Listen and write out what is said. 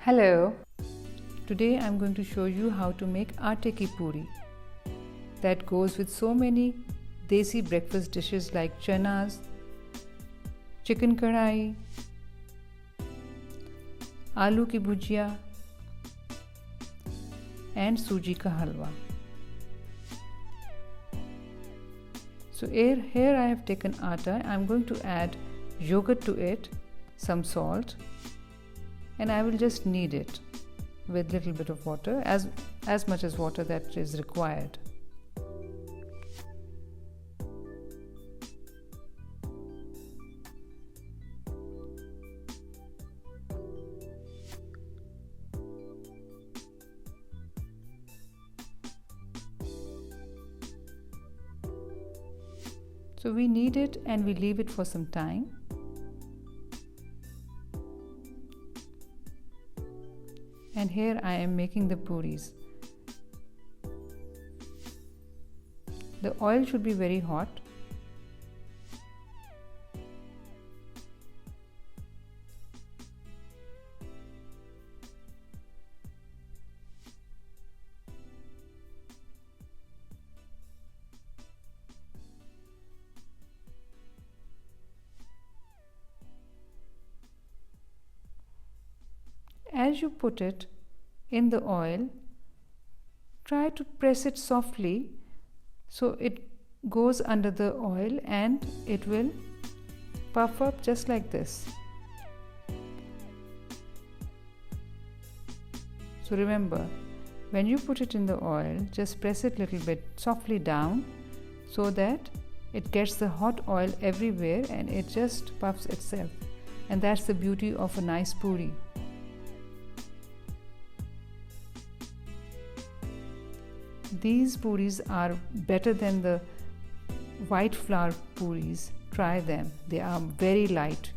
Hello, today I'm going to show you how to make Atta Ki Puri that goes with so many desi breakfast dishes like chanas, chicken kadai, aloo ki bhujia and suji ka halwa. So here I have taken atta. I'm going to add yogurt to it, some salt, and I will just knead it with little bit of water, as much as water that is required. So we knead it and we leave it for some time. And here I am making the puris. The oil should be very hot. As you put it in the oil, try to press it softly so it goes under the oil and it will puff up just like this. So remember, when you put it in the oil, just press it a little bit softly down so that it gets the hot oil everywhere and it just puffs itself. And that's the beauty of a nice puri. These puris are better than the white flour puris. Try them. They are very light.